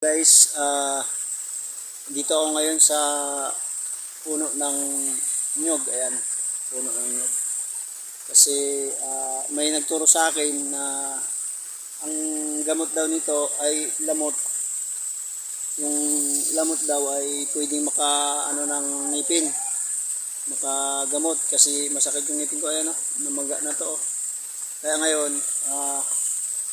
Guys, dito ako ngayon sa puno ng nyog. Ayan, puno ng nyog. Kasi may nagturo sa akin na ang gamot daw nito ay lamot. Yung lamot daw ay pwedeng ano ng ngipin. Makagamot kasi masakit yung ngipin ko. Ayan, namaga na to. Kaya ngayon,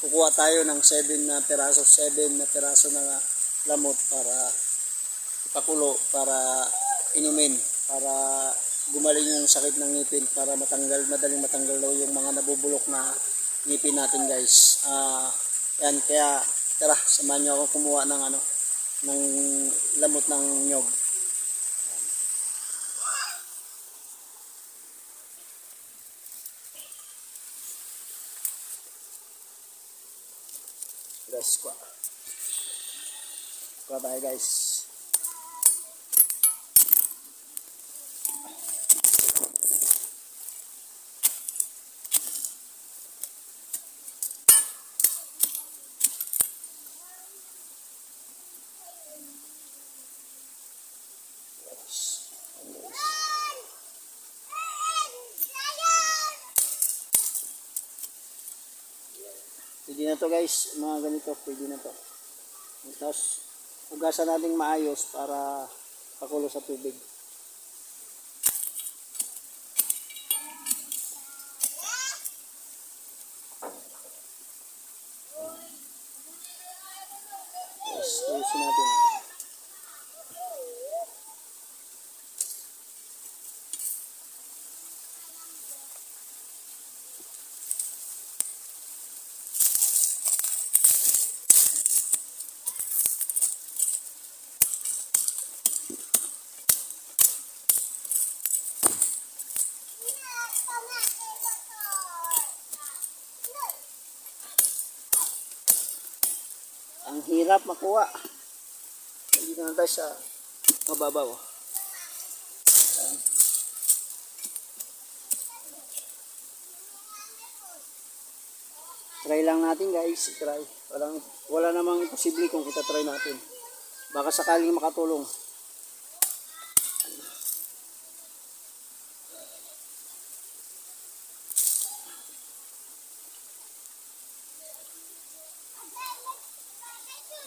kukuha tayo ng 7 na piraso na lamot para ipakulo, para inumin, para gumaling yung sakit ng ngipin, para madaling matanggal daw yung mga nabubulok na ngipin natin, guys. Yan, kaya tara, samahan niyo ako kumuha ng ng lamot ng nyog. Kuha tayo, guys. Pwede na to, guys, mga ganito, pwede na to. Tapos hugasan natin maayos para pakulo sa tubig. Tapos ayusin natin. Ang hirap makuha. Hindi na tayo sa mababaw. Try lang natin, guys. Try. Wala namang imposible kung itatry natin. Baka sakaling makatulong.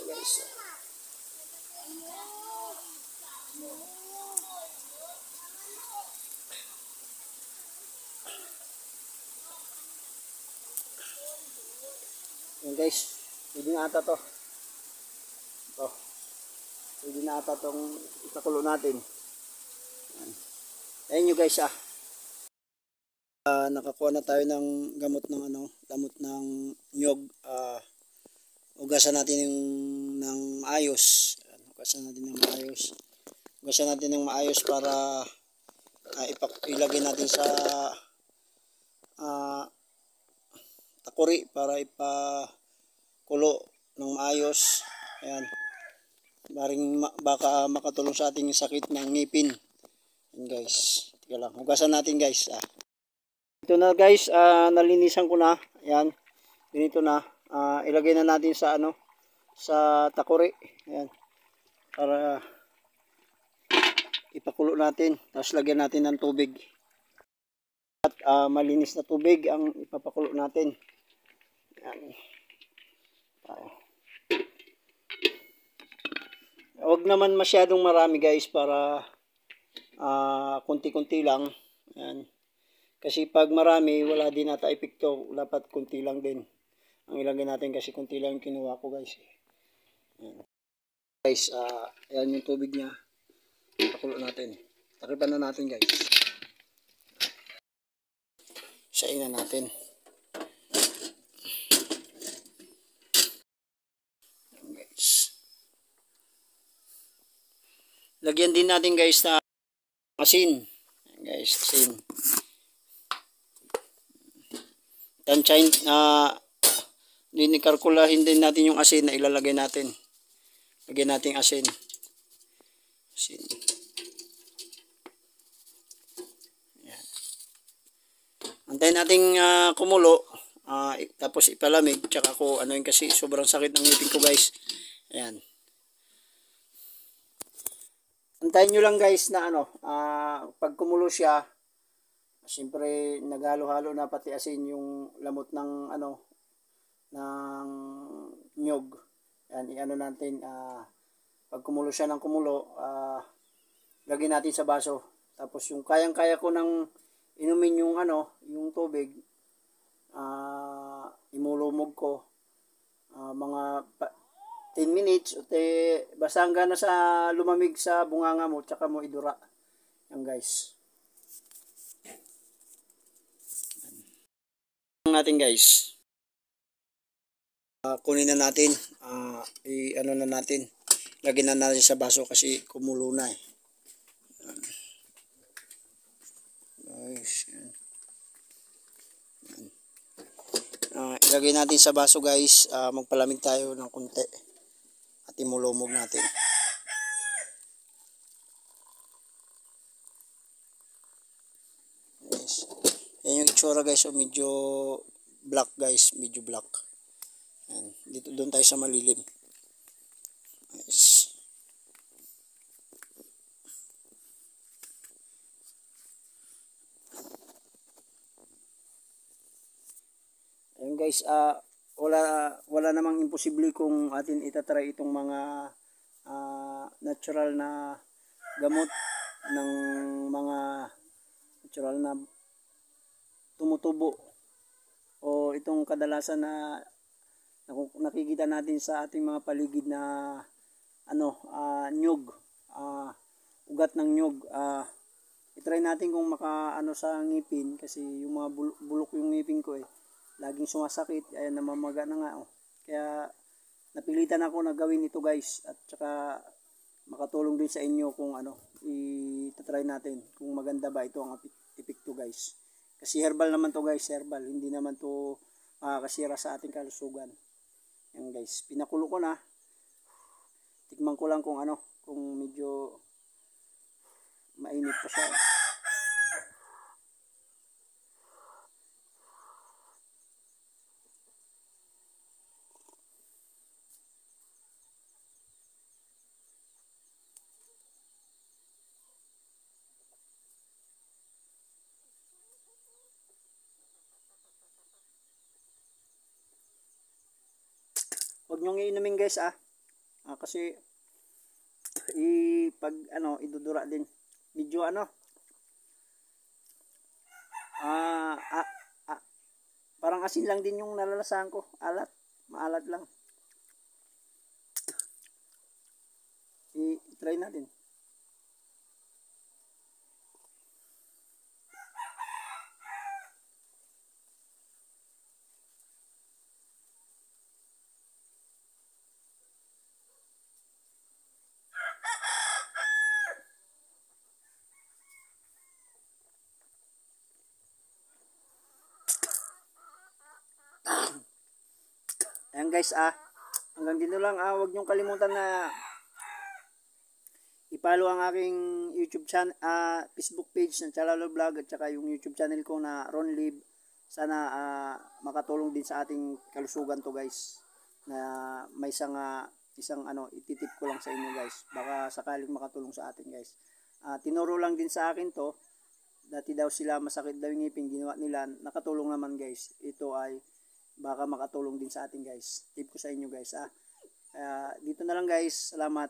Guys, yan, guys, pwede na ata to. Pwede na ata tong ikakulo natin. Ayan nyo, guys, nakakuha na tayo ng gamot ng gamot ng nyog. Hugasan natin ng maayos. Hugasan natin ng maayos para ilagay natin sa takuri para ipakulo ng maayos. Ayan. Baka makatulong sa ating sakit ng ngipin. Ayan, guys. Tika lang. Hugasan natin, guys. Ito na, guys. Nalinisan ko na. Ayan. Ganito na. Ilagay na natin sa sa takuri. Ayan. Para ipakulo natin. Tapos lagyan natin ng tubig. At malinis na tubig ang ipapakulo natin. Ayan. Huwag naman masyadong marami, guys, para kunti-kunti lang. Ayan. Kasi pag marami, wala din ata epekto. Dapat kunti lang din ang ilagay natin kasi kunti lang yung kinuha ko, guys. Ayan. Guys, ayan yung tubig niya. Pakulo natin. Takipan na natin, guys. Sain na natin. Ayan, guys. Lagyan din natin, guys, na asin. Ayan, guys, asin. Tansyahin, dinikarkulahin din natin yung asin na ilalagay natin. Lagyan natin asin. Asin. Ayan. Antayin natin kumulo. Tapos ipalamig. Tsaka ko, kasi sobrang sakit ng ngipin ko, guys. Ayan. Antayin nyo lang guys na pag kumulo siya, siyempre naghalo-halo na pati asin yung lamot ng ng nyog. Yan, i-ano natin, pag kumulo siya ng kumulo, lagyan natin sa baso. Tapos yung kayang-kaya ko nang inumin yung yung tubig, imulumog ko mga 10 minutes o basta hanggang na sa lumamig sa bunganga mo tsaka mo idura. Yan guys. Natin guys. Kunin na natin, i-ano na natin. Lagyan na natin sa baso kasi kumulo na eh. Guys, yan. Ilagay natin sa baso guys, magpalamig tayo ng konti at imulumog natin. Guys, yan yung itsura guys, medyo black guys, medyo black. Yan. Dito doon tayo sa malilim. Guys. Ayun guys, wala namang imposible kung atin itatry itong mga natural na gamot ng mga natural na tumutubo o itong kadalasan na nakikita natin sa ating mga paligid na nyug, ugat ng nyug. I-try natin kung maka sa ngipin kasi yung mga bulok yung ngipin ko eh. Laging sumasakit, ayan namamaga na nga oh. Kaya napilitan ako na gawin ito guys at saka makatulong din sa inyo kung i-try natin kung maganda ba ito ang epekto guys. Kasi herbal naman to guys, herbal, hindi naman to makakasira sa ating kalusugan. Yan guys, pinakulo ko na. Tikman ko lang kung kung medyo mainit pa siya. Huwag nyo iinumin guys kasi pag idudura din medyo parang asin lang din yung nalalasahan ko, maalat lang. I-try natin. Ayan guys, hanggang dito lang. Huwag niyong kalimutan na i-follow ang aking YouTube channel, Facebook page ng Chalalo Vlog at saka yung YouTube channel ko na Ron Live. Sana makatulong din sa ating kalusugan to guys. Na may isang ititip ko lang sa inyo guys. Baka sakaling makatulong sa atin guys. Tinuro lang din sa akin to. Dati daw sila masakit daw yung ngipin, ginawa nila, nakatulong naman guys. Ito ay baka makatulong din sa atin guys. Tip ko sa inyo guys. Dito na lang guys. Salamat.